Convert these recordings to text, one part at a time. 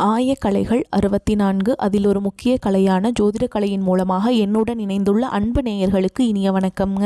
ஆயக்கலைகள் 64 அதில் ஒரு முக்கிய கலையான ஜோதிட கலையின் மூலமாக என்னுடன் இணைந்துள்ள அன்பு நேயர்களுக்கு இனிய வணக்கம்ங்க.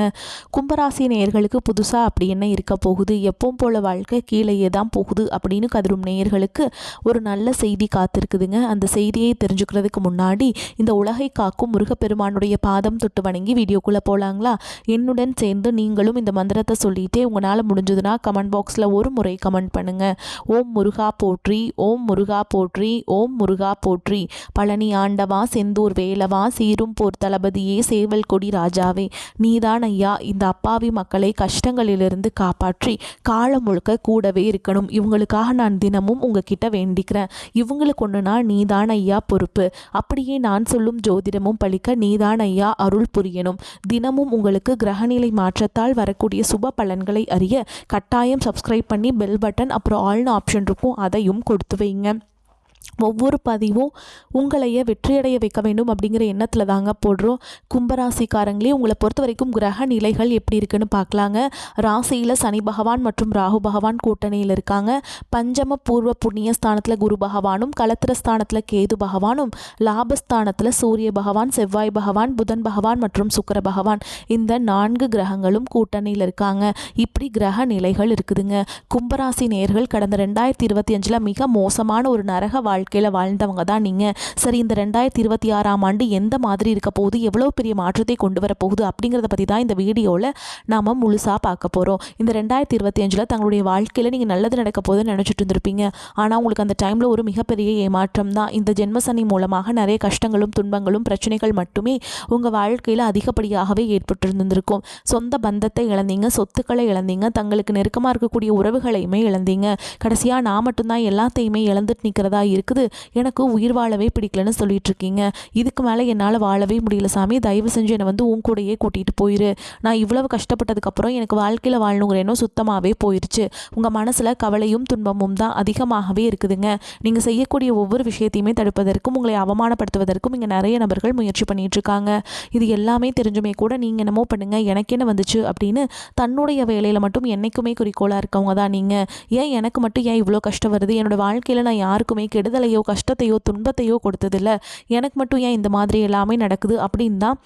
கும்பராசி நேயர்களுக்கு புதுசாக அப்படி என்ன இருக்க போகுது, எப்பவும் போல வாழ்க்கை கீழேயே தான் போகுது அப்படின்னு கதரும் நேயர்களுக்கு ஒரு நல்ல செய்தி காத்திருக்குதுங்க. அந்த செய்தியை தெரிஞ்சுக்கிறதுக்கு முன்னாடி இந்த உலகை காக்கும் முருகப்பெருமானுடைய பாதம் தொட்டு வணங்கி வீடியோக்குள்ளே போகலாங்களா? என்னுடன் சேர்ந்து நீங்களும் இந்த மந்திரத்தை சொல்லிட்டே உங்களால் முடிஞ்சதுன்னா கமெண்ட் பாக்ஸில் ஒரு முறை கமெண்ட் பண்ணுங்கள். ஓம் முருகா போற்றி, ஓம் முருகா போற்றி, ஓம் முருகா போற்றி. பழனி ஆண்டவா, செந்தூர் வேலவா, சீரும் போர் தளபதியே, சேவல் கொடி ராஜாவே, நீதான் ஐயா இந்த அப்பாவி மக்களை கஷ்டங்களிலிருந்து காப்பாற்றி காலம் முழுக்க கூடவே இருக்கணும். இவங்களுக்காக நான் தினமும் உங்ககிட்ட வேண்டிக்கிறேன். இவங்களுக்கு ஒன்றுனா நீதான் ஐயா பொறுப்பு. அப்படியே நான் சொல்லும் ஜோதிடமும் பழிக்க நீதான் ஐயா அருள் புரியணும். தினமும் உங்களுக்கு கிரகநிலை மாற்றத்தால் வரக்கூடிய சுப பலன்களை அறிய கட்டாயம் சப்ஸ்கிரைப் பண்ணி பெல் பட்டன் அப்புறம் ஆல்னு ஆப்ஷன் இருக்கும், அதையும் கொடுத்து வைங்க. ஒவ்வொரு பதிவும் உங்களையே வெற்றியடைய வைக்க வேண்டும் அப்படிங்கிற எண்ணத்தில் தாங்க போடுறோம். கும்பராசிக்காரங்களே, உங்களை பொறுத்த வரைக்கும் கிரக நிலைகள் எப்படி இருக்குன்னு பார்க்கலாங்க. ராசியில் சனி பகவான் மற்றும் ராகு பகவான் கூட்டணியில் இருக்காங்க. பஞ்சம பூர்வ புண்ணிய ஸ்தானத்தில் குரு பகவானும், களத்திர ஸ்தானத்தில் கேது பகவானும், லாபஸ்தானத்தில் சூரிய பகவான், செவ்வாய் பகவான், புதன் பகவான் மற்றும் சுக்கிர பகவான், இந்த 4 கிரகங்களும் கூட்டணியில் இருக்காங்க. இப்படி கிரக நிலைகள் இருக்குதுங்க. கும்பராசி நேயர்கள் கடந்த 2025 மிக மோசமான ஒரு நரக வாழ்க்கையில் வாழ்ந்தவங்க தான் நீங்கள். சரி, இந்த 2026ஆம் ஆண்டு எந்த மாதிரி இருக்க போகுது, எவ்வளோ பெரிய மாற்றத்தை கொண்டு வர போகுது அப்படிங்கிறத பற்றி தான் இந்த வீடியோவில் நாம் முழுசாக பார்க்க போகிறோம். இந்த 2025 தங்களுடைய வாழ்க்கையில் நீங்கள் நல்லது நடக்க போகுதுன்னு நினச்சிட்டு இருந்திருப்பீங்க. ஆனால் உங்களுக்கு அந்த டைமில் ஒரு மிகப்பெரிய ஏமாற்றம் தான். இந்த ஜென்மசனி மூலமாக நிறைய கஷ்டங்களும் துன்பங்களும் பிரச்சனைகள் மட்டுமே உங்கள் வாழ்க்கையில் அதிகப்படியாகவே ஏற்பட்டிருந்திருக்கும். சொந்த பந்தத்தை இழந்தீங்க, சொத்துக்களை இழந்தீங்க, தங்களுக்கு நெருக்கமாக இருக்கக்கூடிய உறவுகளையுமே இழந்தீங்க. கடைசியாக நான் மட்டும்தான் எல்லாத்தையுமே இழந்துட்டு நிற்கிறதா இருக்குது, எனக்கு உயிர் வாழவே பிடிக்கலன்னு சொல்லிட்டு இருக்கீங்க. இதுக்கு மேலே என்னால் வாழவே முடியல சாமி, தயவு செஞ்சு என்னை வந்து உன் கூடையே கூட்டிகிட்டு போயிரு. நான் இவ்வளவு கஷ்டப்பட்டதுக்கப்புறம் எனக்கு வாழ்க்கையில் வாழணுங்கிற எண்ணம் சுத்தமாகவே போயிடுச்சு. உங்கள் மனசில் கவலையும் துன்பமும் தான் அதிகமாகவே இருக்குதுங்க. நீங்கள் செய்யக்கூடிய ஒவ்வொரு விஷயத்தையுமே தடுப்பதற்கும் உங்களை அவமானப்படுத்துவதற்கும் இங்கே நிறைய நபர்கள் முயற்சி பண்ணிட்டு இருக்காங்க. இது எல்லாமே தெரிஞ்சுமே கூட நீங்கள் என்னமோ பண்ணுங்க, எனக்கு என்ன வந்துச்சு அப்படின்னு தன்னுடைய வேலையில் மட்டும் என்னைக்குமே குறிக்கோளாக இருக்கவங்க தான் நீங்கள். ஏன் எனக்கு மட்டும் ஏன் இவ்வளோ கஷ்டம் வருது, என்னோட வாழ்க்கையில் நான் யாருக்குமே கெடுதலையோ கஷ்டத்தையோ துன்பத்தையோ கொடுத்ததில்லை, எனக்கு மட்டும் ஏன் இந்த மாதிரி எல்லாமே நடக்குது அப்படின்னு தான்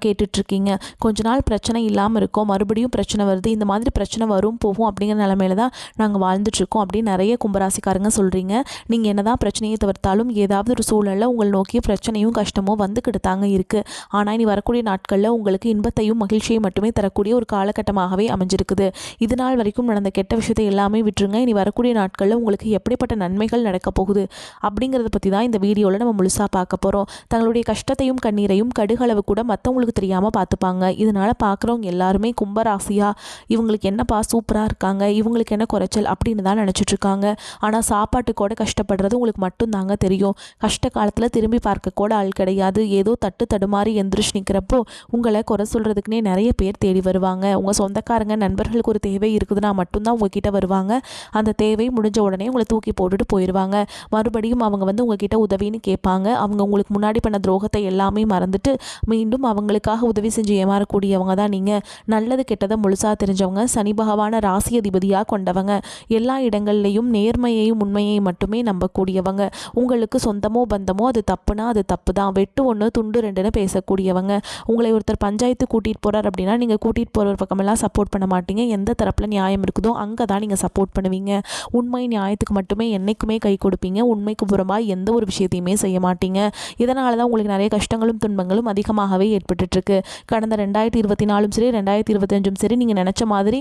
கேட்டுட்ருக்கீங்க. கொஞ்ச நாள் பிரச்சனை இல்லாமல் இருக்கோம், மறுபடியும் பிரச்சனை வருது, இந்த மாதிரி பிரச்சனை வரும் போகும் அப்படிங்கிற நிலமையில தான் நாங்கள் வாழ்ந்துட்டுருக்கோம் அப்படின்னு நிறைய கும்பராசிக்காரங்க சொல்கிறீங்க. நீங்கள் என்ன தான் பிரச்சனையை தவிர்த்தாலும் ஏதாவது ஒரு சூழலில் உங்களை நோக்கிய பிரச்சனையும் கஷ்டமும் வந்துக்கிட்டு தாங்க இருக்குது. ஆனால் இனி வரக்கூடிய நாட்களில் உங்களுக்கு இன்பத்தையும் மகிழ்ச்சியை மட்டுமே தரக்கூடிய ஒரு காலகட்டமாகவே அமைஞ்சிருக்குது. இது நாள் வரைக்கும் நடந்த கெட்ட விஷயத்தை எல்லாமே விட்டுருங்க. இனி வரக்கூடிய நாட்களில் உங்களுக்கு எப்படிப்பட்ட நன்மைகள் நடக்க போகுது அப்படிங்கிறத பற்றி தான் இந்த வீடியோவில் நம்ம முழுசாக பார்க்க போகிறோம். தங்களுடைய கஷ்டத்தையும் கண்ணீரையும் கடுகளவு கூட மற்றவங்களுக்கு தெரியாமல் பார்த்துப்பாங்க. இதனால் பார்க்குறவங்க எல்லாருமே கும்பராசியா இவங்களுக்கு என்னப்பா சூப்பராக இருக்காங்க, இவங்களுக்கு என்ன குறைச்சல் அப்படின்னு தான் நினச்சிட்ருக்காங்க. ஆனால் சாப்பாட்டுக்கூட கஷ்டப்படுறது உங்களுக்கு மட்டும்தாங்க தெரியும். கஷ்ட காலத்தில் திரும்பி பார்க்க கூட ஆள் கிடையாது. ஏதோ தட்டு தடுமாறி எந்திரிச்சு நிற்கிறப்போ உங்களை குறை சொல்கிறதுக்குனே நிறைய பேர் தேடி வருவாங்க. உங்கள் சொந்தக்காரங்க நண்பர்களுக்கு ஒரு தேவை இருக்குதுன்னா மட்டும்தான் உங்ககிட்ட வருவாங்க. அந்த தேவை முடிஞ்ச உடனே உங்களை தூக்கி போட்டுட்டு போயிடுவாங்க. மறுபடியும் அவங்க வந்து உங்ககிட்ட உதவின்னு கேட்பாங்க. அவங்க உங்களுக்கு முன்னாடி பண்ண துரோகத்தை எல்லாமே மறந்துட்டு மீண்டும் அவங்களுக்காக உதவி செஞ்சு ஏமாறக்கூடியவங்க தான் நீங்கள். நல்லது கெட்டதை முழுசாக தெரிஞ்சவங்க, சனி பகவான ராசி அதிபதியாக கொண்டவங்க, எல்லா இடங்கள்லையும் நேர்மையையும் உண்மையையும் மட்டுமே நம்பக்கூடியவங்க. உங்களுக்கு சொந்தமோ பந்தமோ அது தப்புனா அது தப்பு தான், வெட்டு 1 துண்டு 2ன்னு பேசக்கூடியவங்க. உங்களை ஒருத்தர் பஞ்சாயத்து கூட்டிகிட்டு போகிறார் அப்படின்னா நீங்கள் கூட்டிகிட்டு போகிற பக்கமெல்லாம் சப்போர்ட் பண்ண மாட்டீங்க. எந்த தரப்பில் நியாயம் இருக்குதோ அங்கே தான் நீங்கள் சப்போர்ட் பண்ணுவீங்க. உண்மை நியாயத்துக்கு மட்டுமே என்றைக்குமே கை கொடுப்பீங்க. உண்மைக்கு புறம்பாக எந்த ஒரு விஷயத்தையுமே செய்ய மாட்டீங்க. இதனால தான் உங்களுக்கு நிறைய கஷ்டங்களும் துன்பங்களும் அதிகமாகவே ஏற்பட்டுருக்கு. கடந்த 2024 சரி 2025 சரி நீங்கள் நினச்ச மாதிரி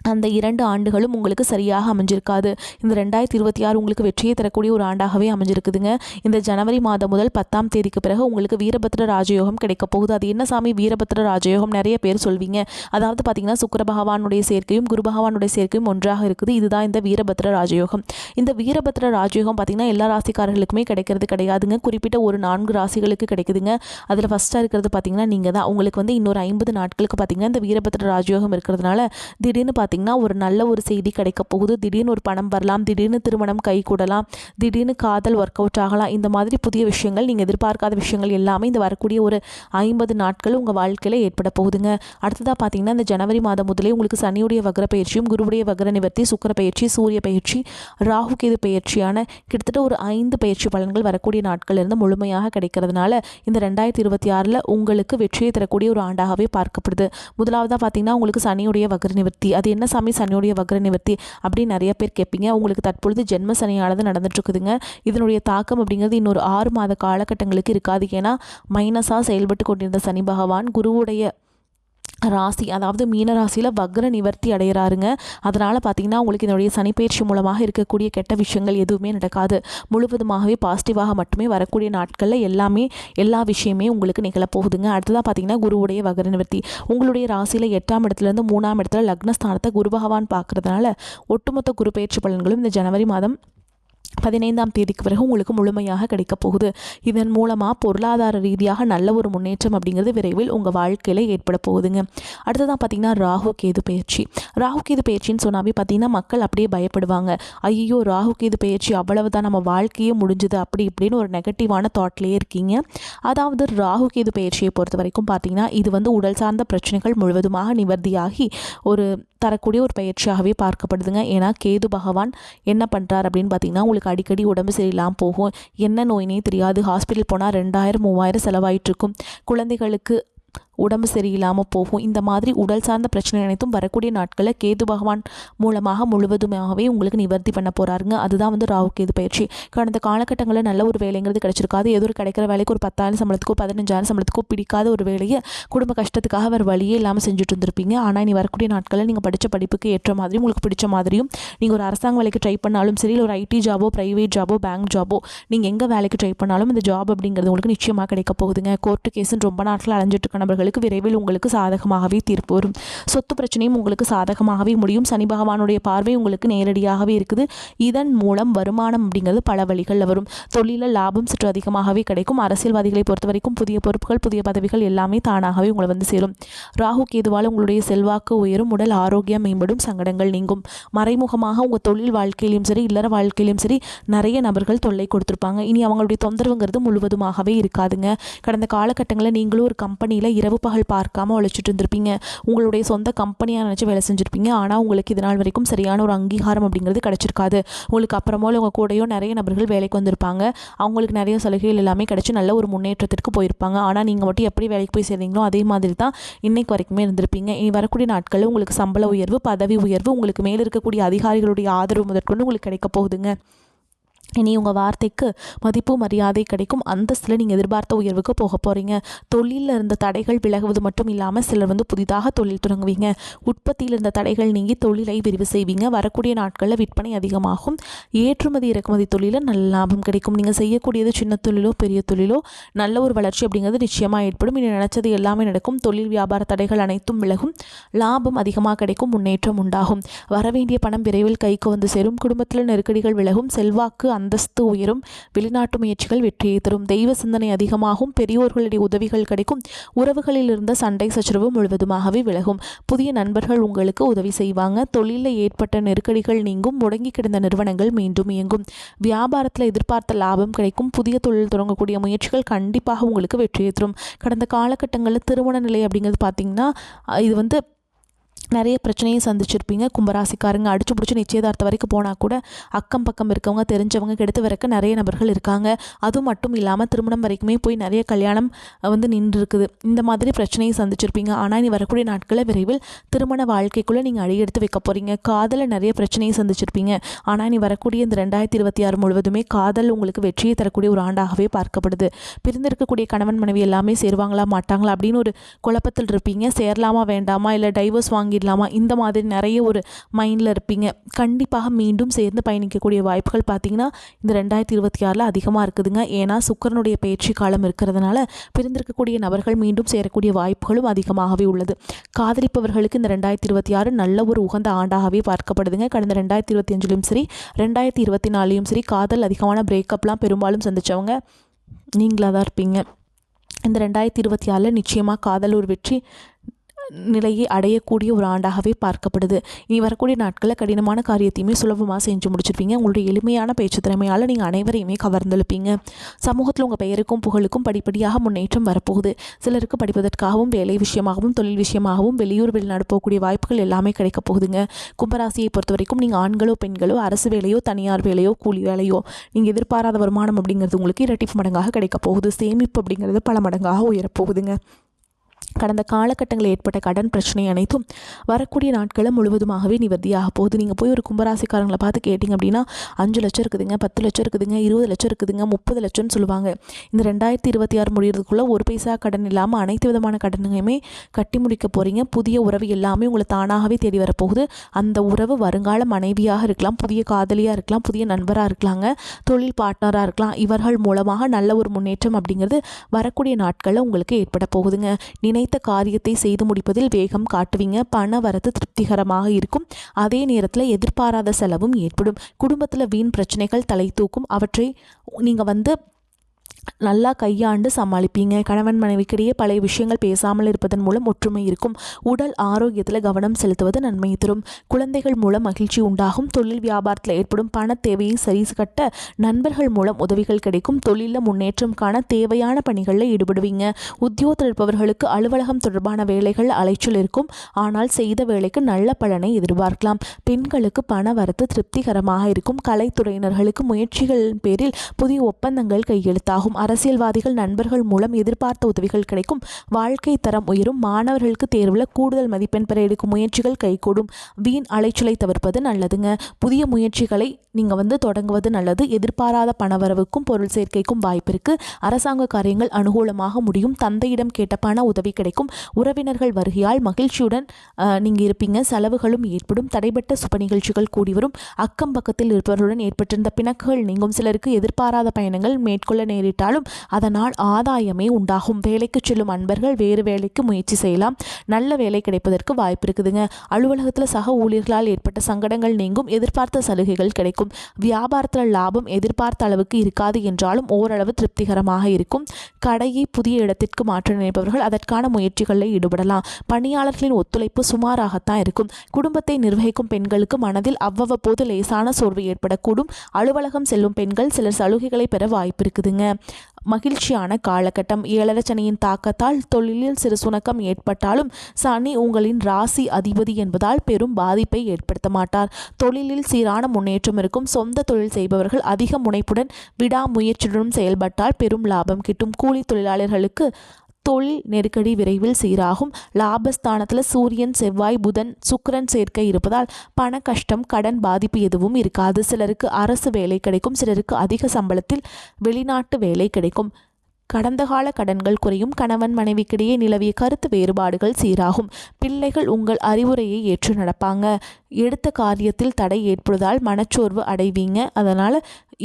அந்த 2 ஆண்டுகளும் உங்களுக்கு சரியாக அமைஞ்சிருக்காது. இந்த 2026 உங்களுக்கு வெற்றியை தரக்கூடிய ஒரு ஆண்டாகவே அமைஞ்சிருக்குதுங்க. இந்த ஜனவரி மாதம் முதல் 10ஆம் தேதிக்கு பிறகு உங்களுக்கு வீரபத்ர ராஜயோகம் கிடைக்க போகுது. அது என்ன சாமி வீரபத்ர ராஜயோகம், நிறைய பேர் சொல்வீங்க. அதாவது பார்த்தீங்கன்னா சுக்கிர பகவானுடைய சேர்க்கையும் குரு பகவானுடைய சேர்க்கையும் ஒன்றாக இருக்குது. இதுதான் இந்த வீரபத்ர ராஜயோகம். இந்த வீரபத்ர ராஜயோகம் பார்த்தீங்கன்னா எல்லா ராசிக்காரர்களுக்குமே கிடைக்கிறது கிடையாதுங்க. குறிப்பிட்ட ஒரு 4 ராசிகளுக்கு கிடைக்குதுங்க. அதில் ஃபஸ்ட்டாக இருக்கிறது பார்த்தீங்கன்னா நீங்கள் தான். உங்களுக்கு வந்து இன்னொரு 50 நாட்களுக்கு பார்த்தீங்கன்னா இந்த வீரபத்ர ராஜயோகம் இருக்கிறதுனால திடீர்னு பார்த்திங்கன்னா ஒரு நல்ல ஒரு செய்தி கிடைக்க போகுது. திடீர்னு ஒரு பணம் வரலாம், திடீர்னு திருமணம் கைகூடலாம், திடீர்னு காதல் ஒர்க் அவுட் ஆகலாம். இந்த மாதிரி புதிய விஷயங்கள், நீங்கள் எதிர்பார்க்காத விஷயங்கள் எல்லாமே இந்த வரக்கூடிய ஒரு 50 நாட்கள் உங்கள் வாழ்க்கையில் ஏற்பட போகுதுங்க. அடுத்ததாக பார்த்திங்கன்னா இந்த ஜனவரி மாதம் முதலே உங்களுக்கு சனியுடைய வக்ர பயிற்சியும், குருவுடைய வக்ர நிவர்த்தி, சுக்கிர பயிற்சி, சூரிய பயிற்சி, ராகு கேது பயிற்சியான கிட்டத்தட்ட ஒரு 5 பயிற்சி பலன்கள் வரக்கூடிய நாட்களிலிருந்து முழுமையாக கிடைக்கிறதுனால இந்த 2026 உங்களுக்கு வெற்றியை தரக்கூடிய ஒரு ஆண்டாகவே பார்க்கப்படுது. முதலாவதாக பார்த்தீங்கன்னா உங்களுக்கு சனியுடைய வக்ர நிவர்த்தி. அது என்ன சாமி சனியுடைய வக்ர நிவர்த்தி அப்படின்னு நிறைய பேர் கேட்பீங்க. உங்களுக்கு தற்பொழுது ஜென்ம சனியானது நடந்துட்டு இருக்குதுங்க. இதனுடைய தாக்கம் அப்படிங்கிறது இன்னொரு 6 மாத காலகட்டங்களுக்கு இருக்காது. ஏன்னா மைனஸாக செயல்பட்டு கொண்டிருந்த சனி பகவான் குருவுடைய ராசி, அதாவது மீன ராசியில் வக்ர நிவர்த்தி அடைகிறாருங்க. அதனால் பார்த்திங்கன்னா உங்களுக்கு இதனுடைய சனிப்பெயர்ச்சி மூலமாக இருக்கக்கூடிய கெட்ட விஷயங்கள் எதுவுமே நடக்காது. முழுவதுமாகவே பாசிட்டிவாக மட்டுமே வரக்கூடிய நாட்களில் எல்லா விஷயமே உங்களுக்கு நிகழப்போகுதுங்க. அடுத்ததாக பார்த்திங்கன்னா குருவுடைய வக்ர நிவர்த்தி. உங்களுடைய ராசியில் 8ஆம் இடத்துலேருந்து 3ஆம் இடத்துல லக்னஸ்தானத்தை குரு பகவான் பார்க்குறதுனால ஒட்டுமொத்த குரு பயிற்சி பலன்களும் இந்த ஜனவரி மாதம் 15ஆம் தேதிக்கு பிறகு உங்களுக்கு முழுமையாக கிடைக்க போகுது. இதன் மூலமாக பொருளாதார ரீதியாக நல்ல ஒரு முன்னேற்றம் அப்படிங்கிறது விரைவில் உங்கள் வாழ்க்கையில் ஏற்பட போகுதுங்க. அடுத்ததான் பார்த்திங்கன்னா ராகு கேது பயிற்சி. ராகு கேது பயிற்சின்னு சொன்னாவே பார்த்திங்கன்னா மக்கள் அப்படியே பயப்படுவாங்க. ஐயோ ராகு கேது பயிற்சி அவ்வளவுதான், நம்ம வாழ்க்கையே முடிஞ்சுது அப்படி இப்படின்னு ஒரு நெகட்டிவான தாட்லேயே இருக்கீங்க. அதாவது ராகு கேது பயிற்சியை பொறுத்த வரைக்கும் பார்த்திங்கன்னா இது உடல் சார்ந்த பிரச்சனைகள் முழுவதுமாக நிவர்த்தியாகி ஒரு தரக்கூடிய ஒரு பயிற்சியாகவே பார்க்கப்படுதுங்க. ஏன்னா கேது பகவான் என்ன பண்ணுறார் அப்படின்னு பார்த்தீங்கன்னா உங்களுக்கு அடிக்கடி உடம்பு சரியில்லாமல் போகும். என்ன நோயினே தெரியாது. ஹாஸ்பிட்டல் போனால் 2000 3000 செலவாயிட்டிருக்கும். குழந்தைகளுக்கு உடம்பு சரியில்லாமல் போகும். இந்த மாதிரி உடல் சார்ந்த பிரச்சனை அனைத்தும் வரக்கூடிய நாட்களில் கேது பகவான் மூலமாக முழுவதுமாகவே உங்களுக்கு நிவர்த்தி பண்ண போகிறாருங்க. அதுதான் ராகு கேது பயிற்சி. கடந்த காலகட்டங்களில் நல்ல ஒரு வேலைங்கிறது கிடைச்சிருக்காது. ஏதோ ஒரு கிடைக்கிற வேலைக்கு ஒரு 10,000 சம்பளத்துக்கோ 15,000 சம்பளத்துக்கோ பிடிக்காத ஒரு வேலையை குடும்ப கஷ்டத்துக்காக வேறு வழியே இல்லாமல் செஞ்சுட்டு இருந்திருப்பீங்க. ஆனால் இனி வரக்கூடிய நாட்களில் நீங்கள் படித்த படிப்புக்கு ஏற்ற மாதிரியும் உங்களுக்கு பிடிச்ச மாதிரியும் நீங்கள் ஒரு அரசாங்க வேலைக்கு ட்ரை பண்ணாலும் சரி, ஒரு ஐடி ஜாபோ, ப்ரைவேட் ஜாபோ, பேங்க் ஜாபோ, நீங்கள் எங்கே வேலைக்கு ட்ரை பண்ணாலும் இந்த ஜாப் அப்படிங்கிறது உங்களுக்கு நிச்சயமாக கிடைக்க போகுதுங்க. கோர்ட்டு கேஸுன்னு ரொம்ப நாட்கள் அலைஞ்சிட்டு இருக்க நபர்களுக்கு விரைவில் உங்களுக்கு சாதகமாகவே தீர்ப்பு வரும். சொத்து பிரச்சனையும் உங்களுக்கு சாதகமாகவே முடியும். சனி பகவானுடைய பார்வை உங்களுக்கு நேரடியாகவே இருக்குது. இதன் மூலம் வருமானம் அப்படிங்கிறது பல வழிகளில் வரும். தொழிலில் லாபம் சற்று அதிகமாகவே கிடைக்கும். அரசியல்வாதிகளை பொறுத்த வரைக்கும் புதிய பொறுப்புகள், புதிய பதவிகள் எல்லாமே தானாகவே உங்களை சேரும். ராகு கேதுவால் உங்களுடைய செல்வாக்கு உயரும், உடல் ஆரோக்கியம் மேம்படும், சங்கடங்கள் நீங்கும். மறைமுகமாக உங்கள் தொழில் வாழ்க்கையிலும் சரி, இல்லற வாழ்க்கையிலும் சரி நிறைய நபர்கள் தொல்லை கொடுத்துருப்பாங்க. இனி அவங்களுடைய தொந்தரவுங்கிறது முழுவதுமாகவே இருக்காதுங்க. கடந்த காலகட்டங்களில் நீங்களும் ஒரு கம்பெனியில் இரவு பகல் பார்க்காம உழைச்சிட்டு இருந்திருப்பீங்க. உங்களுடைய சொந்த கம்பெனியாக நினச்சி வேலை செஞ்சுருப்பீங்க. ஆனால் உங்களுக்கு இது நாள் வரைக்கும் சரியான ஒரு அங்கீகாரம் அப்படிங்கிறது கிடச்சிருக்காது. உங்களுக்கு அப்புறமா உங்கள் கூடயோ நிறைய நபர்கள் வேலைக்கு வந்திருப்பாங்க. அவங்களுக்கு நிறைய சலுகைகள் எல்லாமே கிடச்சி நல்ல ஒரு முன்னேற்றத்திற்கு போயிருப்பாங்க. ஆனால் நீங்கள் மட்டும் எப்படி வேலைக்கு போய் சேர்ந்தீங்களோ அதே மாதிரி தான் இன்னைக்கு வரைக்குமே இருந்திருப்பீங்க. இனி வரக்கூடிய நாட்களில் உங்களுக்கு சம்பள உயர்வு, பதவி உயர்வு, உங்களுக்கு மேலே இருக்கக்கூடிய அதிகாரிகளுடைய ஆதரவு முதற்கொண்டு உங்களுக்கு கிடைக்க போகுதுங்க. இனி உங்கள் வார்த்தைக்கு மதிப்பு மரியாதை கிடைக்கும். அந்தஸ்தில் நீங்கள் எதிர்பார்த்த உயர்வுக்கு போக போகிறீங்க. தொழிலில் இருந்த தடைகள் விலகுவது மட்டும் இல்லாமல் சிலர் புதிதாக தொழில் தொடங்குவீங்க. உற்பத்தியில் இருந்த தடைகள் நீங்கி தொழிலை விரிவு செய்வீங்க. வரக்கூடிய நாட்களில் விற்பனை அதிகமாகும். ஏற்றுமதி இறக்குமதி தொழிலில் நல்ல லாபம் கிடைக்கும். நீங்கள் செய்யக்கூடியது சின்ன தொழிலோ பெரிய தொழிலோ நல்ல ஒரு வளர்ச்சி அப்படிங்கிறது நிச்சயமாக ஏற்படும். இனி நினைச்சது எல்லாமே நடக்கும். தொழில் வியாபார தடைகள் அனைத்தும் விலகும். லாபம் அதிகமாக கிடைக்கும். முன்னேற்றம் உண்டாகும். வரவேண்டிய பணம் விரைவில் கைக்கு சேரும். குடும்பத்தில் நெருக்கடிகள் விலகும். செல்வாக்கு அந்தஸ்து உயரும். வெளிநாட்டு முயற்சிகள் வெற்றியை தரும். தெய்வ சிந்தனை அதிகமாகும். பெரியோர்களுடைய உதவிகள் கிடைக்கும். உறவுகளில் இருந்த சண்டை சச்சரவு முழுவதுமாகவே விலகும். புதிய நண்பர்கள் உங்களுக்கு உதவி செய்வாங்க. தொழிலில் ஏற்பட்ட நெருக்கடிகள் நீங்கும். முடங்கி கிடந்த நிறுவனங்கள் மீண்டும் இயங்கும். வியாபாரத்தில் எதிர்பார்த்த லாபம் கிடைக்கும். புதிய தொழில் தொடங்கக்கூடிய முயற்சிகள் கண்டிப்பாக உங்களுக்கு வெற்றியை தரும். கடந்த காலகட்டங்களில் திருமண நிலை அப்படிங்கிறது பார்த்தீங்கன்னா இது நிறைய பிரச்சனையை சந்திச்சிருப்பீங்க. கும்பராசிக்காரங்க அடிச்சு பிடிச்சி நிச்சயதார்த்தம் வரைக்கும் போனால் கூட அக்கம் பக்கம் இருக்கவங்க, தெரிஞ்சவங்க, கெடுத்து வரைக்க நிறைய நபர்கள் இருக்காங்க. அது மட்டும் இல்லாமல் திருமணம் வரைக்குமே போய் நிறைய கல்யாணம் நின்று இருக்குது. இந்த மாதிரி பிரச்சனையை சந்திச்சிருப்பீங்க. ஆனால் இனி வரக்கூடிய நாட்களில் விரைவில் திருமண வாழ்க்கைக்குள்ளே நீங்கள் அடியெடுத்து வைக்க போகிறீங்க. காதலில் நிறைய பிரச்சனையை சந்திச்சிருப்பீங்க. ஆனால் இனி வரக்கூடிய இந்த 2026 முழுவதுமே காதல் உங்களுக்கு வெற்றியை தரக்கூடிய ஒரு ஆண்டாகவே பார்க்கப்படுது. பிரிந்திருக்கக்கூடிய கணவன் மனைவி எல்லாமே சேருவாங்களா மாட்டாங்களா அப்படின்னு ஒரு குழப்பத்தில் இருப்பீங்க. சேரலாமா வேண்டாமா, இல்லை டைவர்ஸ் வாங்கிடலாமா, இந்த மாதிரி நிறைய ஒரு மைண்டில் இருப்பீங்க. கண்டிப்பாக மீண்டும் சேர்ந்து பயணிக்கக்கூடிய வாய்ப்புகள் பார்த்தீங்கன்னா இந்த 2026 அதிகமாக இருக்குதுங்க. ஏன்னா சுக்கிரனுடைய பயிற்சி காலம் இருக்கிறதுனால பிரிந்திருக்கக்கூடிய நபர்கள் மீண்டும் சேரக்கூடிய வாய்ப்புகளும் அதிகமாகவே உள்ளது. காதலிப்பவர்களுக்கு இந்த 2026 நல்ல ஒரு உகந்த ஆண்டாகவே பார்க்கப்படுதுங்க. கடந்த 2025லையும் சரி 2024லையும் சரி காதல் அதிகமான பிரேக்கப்லாம் பெரும்பாலும் சந்தித்தவங்க நீங்களாக தான் இருப்பீங்க. இந்த 2026 நிச்சயமாக காதல் ஒரு வெற்றி நிலையை அடையக்கூடிய ஒரு ஆண்டாகவே பார்க்கப்படுது. இனி வரக்கூடிய நாட்களில் கடினமான காரியத்தையுமே சுலபமாக செஞ்சு முடிச்சிருப்பீங்க. உங்களுடைய எளிமையான பேச்சு திறமையால் நீங்கள் அனைவரையுமே கவர்ந்தெழுப்பீங்க. சமூகத்தில் உங்கள் பெயருக்கும் புகழுக்கும் படிப்படியாக முன்னேற்றம் வரப்போகுது. சிலருக்கு படிப்பதற்காகவும் வேலை விஷயமாகவும் தொழில் விஷயமாகவும் வெளியூர் வெளிநாடு போகக்கூடிய வாய்ப்புகள் எல்லாமே கிடைக்க போகுதுங்க. கும்பராசியை பொறுத்த வரைக்கும் நீங்கள் ஆண்களோ பெண்களோ அரசு வேலையோ தனியார் வேலையோ கூலி வேலையோ நீங்கள் எதிர்பாராத வருமானம் அப்படிங்கிறது உங்களுக்கு இரட்டிப்பு மடங்காக கிடைக்க போகுது. சேமிப்பு அப்படிங்கிறது பல மடங்காக உயரப்போகுதுங்க. கடந்த காலகட்டங்களில் ஏற்பட்ட கடன் பிரச்சனை அனைத்தும் வரக்கூடிய நாட்களில் முழுவதுமாகவே நிவர்த்தியாக போகுது. நீங்கள் போய் ஒரு கும்பராசிக்காரங்களை பார்த்து கேட்டிங்க அப்படின்னா 5 லட்சம் இருக்குதுங்க, 10 லட்சம் இருக்குதுங்க, 20 லட்சம் இருக்குதுங்க, 30 லட்சம்னு சொல்லுவாங்க. இந்த 2026 முடிகிறதுக்குள்ளே ஒரு பைசா கடன் இல்லாமல் அனைத்து விதமான கடனையுமே கட்டி முடிக்க போகிறீங்க. புதிய உறவு எல்லாமே உங்களை தானாகவே தேடி வரப்போகுது. அந்த உறவு வருங்கால மனைவியாக இருக்கலாம், புதிய காதலியாக இருக்கலாம், புதிய நண்பராக இருக்கலாங்க, தொழில் பார்ட்னராக இருக்கலாம். இவர்கள் மூலமாக நல்ல ஒரு முன்னேற்றம் அப்படிங்கிறது வரக்கூடிய நாட்களில் உங்களுக்கு ஏற்பட போகுதுங்க. நினைத்த காரியத்தை செய்து முடிப்பதில் வேகம் காட்டுவீங்க. பண வரத்து திருப்திகரமாக இருக்கும். அதே நேரத்தில் எதிர்பாராத செலவும் ஏற்படும். குடும்பத்தில் வீண் பிரச்சனைகள் தலை தூக்கும். அவற்றை நீங்கள் நல்லா கையாண்டு சமாளிப்பீங்க. கணவன் மனைவிக்கிடையே பழைய விஷயங்கள் பேசாமல் இருப்பதன் மூலம் ஒற்றுமை இருக்கும். உடல் ஆரோக்கியத்தில் கவனம் செலுத்துவது நன்மை தரும். குழந்தைகள் மூலம் மகிழ்ச்சி உண்டாகும். தொழில் வியாபாரத்தில் ஏற்படும் பண தேவையை சரி கட்ட நண்பர்கள் மூலம் உதவிகள் கிடைக்கும். தொழிலில் முன்னேற்றம் காண தேவையான பணிகளில் ஈடுபடுவீங்க. உத்தியோகத்தில் இருப்பவர்களுக்கு அலுவலகம் தொடர்பான வேலைகள் அலைச்சல் இருக்கும். ஆனால் செய்த வேலைக்கு நல்ல பலனை எதிர்பார்க்கலாம். பெண்களுக்கு பண வரத்து திருப்திகரமாக இருக்கும். கலைத்துறையினர்களுக்கு முயற்சிகளின் பேரில் புதிய ஒப்பந்தங்கள் கையெழுத்தாகும். அரசியல்வாதிகள் நண்பர்கள் மூலம் எதிர்பார்த்த உதவிகள் கிடைக்கும். வாழ்க்கை தரம் உயரும். மாணவர்களுக்கு தேர்வில் கூடுதல் மதிப்பெண் பெற எடுக்கும் முயற்சிகள் கைகூடும். வீண் அலைச்சலை தவிர்ப்பது நல்லதுங்க. புதிய முயற்சிகளை நீங்கள் தொடங்குவது நல்லது. எதிர்பாராத பணவரவுக்கும் பொருள் சேர்க்கைக்கும் வாய்ப்பு இருக்கு. அரசாங்க காரியங்கள் அனுகூலமாக முடியும். தந்தையிடம் கேட்ட பண உதவி கிடைக்கும். உறவினர்கள் வருகையால் மகிழ்ச்சியுடன் நீங்கள் இருப்பீங்க. செலவுகளும் ஏற்படும். தடைபட்ட சுப நிகழ்ச்சிகள் கூடி வரும். அக்கம் பக்கத்தில் இருப்பவர்களுடன் ஏற்பட்டிருந்த பிணக்குகள் நீங்கும். சிலருக்கு எதிர்பாராத பயணங்கள் மேற்கொள்ள நேரிட்டாலும் அதனால் ஆதாயமே உண்டாகும். வேலைக்கு செல்லும் அன்பர்கள் வேறு வேலைக்கு முயற்சி செய்யலாம். நல்ல வேலை கிடைப்பதற்கு வாய்ப்பு இருக்குதுங்க. அலுவலகத்தில் சக ஊழியர்களால் ஏற்பட்ட சங்கடங்கள் நீங்கும். எதிர்பார்த்த சலுகைகள் கிடைக்கும். வியாபாரத்தில் லாபம் எதிர்பார்த்த அளவுக்கு இருக்காது என்றாலும் ஓரளவு திருப்திகரமாக இருக்கும். கடையை புதிய இடத்திற்கு மாற்ற நினைப்பவர்கள் அதற்கான முயற்சிகளில் ஈடுபடலாம். பணியாளர்களின் ஒத்துழைப்பு சுமாராகத்தான் இருக்கும். குடும்பத்தை நிர்வகிக்கும் பெண்களுக்கு மனதில் அவ்வப்போது லேசான சோர்வு ஏற்படக்கூடும். அலுவலகம் செல்லும் பெண்கள் சிலர் சலுகைகளை பெற வாய்ப்பு இருக்குதுங்க. மகிழ்ச்சியான காலகட்டம். 7 சனியின் தாக்கத்தால் தொழிலில் சிறு சுணக்கம் ஏற்பட்டாலும் சனி உங்களின் ராசி அதிபதி என்பதால் பெரும் பாதிப்பை ஏற்படுத்த மாட்டார். தொழிலில் சீரான முன்னேற்றம் இருக்கும். சொந்த தொழில் செய்பவர்கள் அதிக முனைப்புடன் விடாமுயற்சியுடன் செயல்பட்டால் பெரும் லாபம் கிட்டும். கூலி தொழிலாளர்களுக்கு தொழில் நெருக்கடி விரைவில் சீராகும். லாபஸ்தானத்தில் சூரியன் செவ்வாய் புதன் சுக்கிரன் சேர்க்கை இருப்பதால் பண கஷ்டம் கடன் பாதிப்பு எதுவும் இருக்காது. சிலருக்கு அரசு வேலை கிடைக்கும். சிலருக்கு அதிக சம்பளத்தில் வெளிநாட்டு வேலை கிடைக்கும். கடந்த கால கடன்கள் குறையும். கணவன் மனைவிக்கிடையே நிலவிய கருத்து வேறுபாடுகள் சீராகும். பிள்ளைகள் உங்கள் அறிவுரையை ஏற்று நடப்பாங்க. எடுத்த காரியத்தில் தடை ஏற்படுவதால் மனச்சோர்வு அடைவீங்க. அதனால்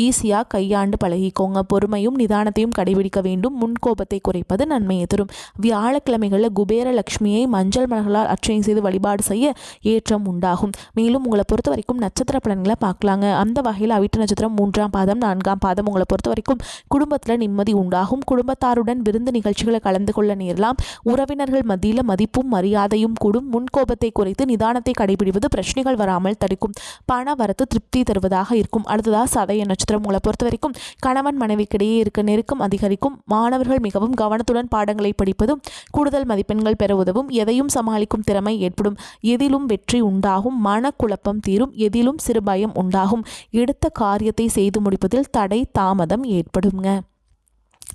ஈஸியாக கையாண்டு பழகிக்கோங்க. பொறுமையும் நிதானத்தையும் கடைபிடிக்க வேண்டும். முன்கோபத்தை குறைப்பது நன்மையை தரும். வியாழக்கிழமைகளில் குபேர லட்சுமியை மஞ்சள் மலர்களால் அர்ச்சனை செய்து வழிபாடு செய்ய ஏற்றம் உண்டாகும். மேலும் உங்களை பொறுத்த வரைக்கும் நட்சத்திர பலன்களை பார்க்கலாங்க. அந்த வகையில் அவிட்ட நட்சத்திரம் 3ஆம் பாதம் 4ஆம் பாதம் உங்களை பொறுத்த வரைக்கும் குடும்பத்தில் நிம்மதி உண்டாகும். குடும்பத்தாருடன் விருந்து நிகழ்ச்சிகளை கலந்து கொள்ள நேரலாம். உறவினர்கள் மத்தியில் மதிப்பும் மரியாதையும் கூடும். முன்கோபத்தை குறைத்து நிதானத்தை கடைபிடிப்பது பிரச்சனைகள் வராமல் தடுக்கும். பண வரத்து திருப்தி தருவதாக இருக்கும். அடுத்ததாக சதய நட்சத்திரம் உங்களை பொறுத்த வரைக்கும் கணவன் மனைவிக்கிடையே இருக்க நெருக்கம் அதிகரிக்கும். மாணவர்கள் மிகவும் கவனத்துடன் பாடங்களை படிப்பதும் கூடுதல் மதிப்பெண்கள் பெற உதவும். எதையும் சமாளிக்கும் திறமை ஏற்படும். எதிலும் வெற்றி உண்டாகும். மனக்குழப்பம் தீரும். எதிலும் சிறு பயம் உண்டாகும். எடுத்த காரியத்தை செய்து முடிப்பதில் தடை தாமதம் ஏற்படுங்க.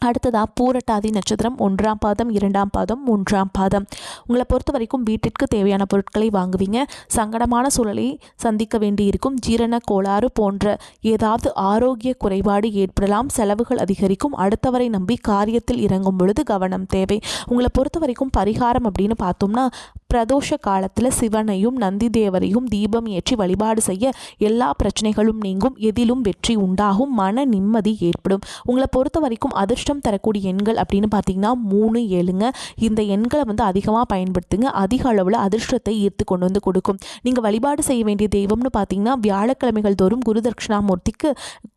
அடுத்ததாக பூரட்டாதி நட்சத்திரம் 1ஆம் பாதம் 2ஆம் பாதம் 3ஆம் பாதம் உங்களை பொறுத்த வரைக்கும் வீட்டிற்கு தேவையான பொருட்களை வாங்குவீங்க. சங்கடமான சூழலை சந்திக்க வேண்டியிருக்கும். ஜீரண கோளாறு போன்ற ஏதாவது ஆரோக்கிய குறைபாடு ஏற்படலாம். செலவுகள் அதிகரிக்கும். அடுத்தவரை நம்பி காரியத்தில் இறங்கும் பொழுது கவனம் தேவை. உங்களை பொறுத்த வரைக்கும் பரிகாரம் அப்படின்னு பார்த்தோம்னா பிரதோஷ காலத்தில் சிவனையும் நந்தி தேவரையும் தீபம் ஏற்றி வழிபாடு செய்ய எல்லா பிரச்சனைகளும் நீங்கும். எதிலும் வெற்றி உண்டாகும். மன நிம்மதி ஏற்படும். உங்களை பொறுத்த வரைக்கும் அதிர்ஷ்ட அதிர்ஷ்டம் தரக்கூடிய எண்கள் அப்படின்னு பார்த்தீங்கன்னா 3, 7ங்க. இந்த எண்களை வந்து அதிகமாக பயன்படுத்துங்க. அதிக அளவில் அதிர்ஷ்டத்தை ஈர்த்து கொண்டு வந்து கொடுக்கும். நீங்கள் வழிபாடு செய்ய வேண்டிய தெய்வம்னு பார்த்தீங்கன்னா வியாழக்கிழமைகள் தோறும் குரு தட்சிணாமூர்த்திக்கு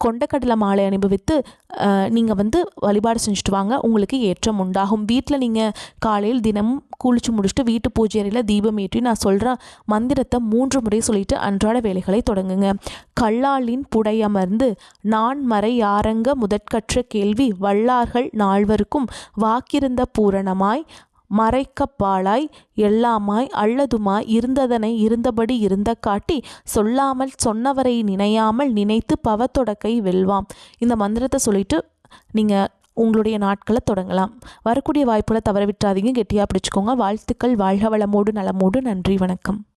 கொண்டக்கடலை மாலை அனுபவித்து நீங்கள் வந்து வழிபாடு செஞ்சுட்டு வாங்க. உங்களுக்கு ஏற்றம் உண்டாகும். வீட்டில் நீங்கள் காலையில் தினமும் குளிச்சு முடிச்சுட்டு வீட்டு பூஜை அறையில் தீபம் ஏற்றி நான் சொல்கிற மந்திரத்தை 3 முறை சொல்லிட்டு அன்றாட வேலைகளை தொடங்குங்க. கல்லாலின் புடையமர்ந்து நான் மறை யாரங்க முதற்கற்ற கேள்வி வல்லார்கள் நால்வருக்கும் வாக்கிருந்த பூரணமாய் மறைக்கப்பாலாய் எல்லாமாய் அல்லதுமாய் இருந்ததனை இருந்தபடி இருந்த காட்டி சொல்லாமல் சொன்னவரை நினையாமல் நினைத்து பவத்தொடக்கை வெல்வாம். இந்த மந்திரத்தை சொல்லிட்டு நீங்கள் உங்களுடைய நாட்களை தொடங்கலாம். வரக்கூடிய வாய்ப்புகளை தவற விட்டுறாதீங்க. கெட்டியாக பிடிச்சிக்கோங்க. வாழ்த்துக்கள். வாழ்க வளமோடு நலமோடு. நன்றி. வணக்கம்.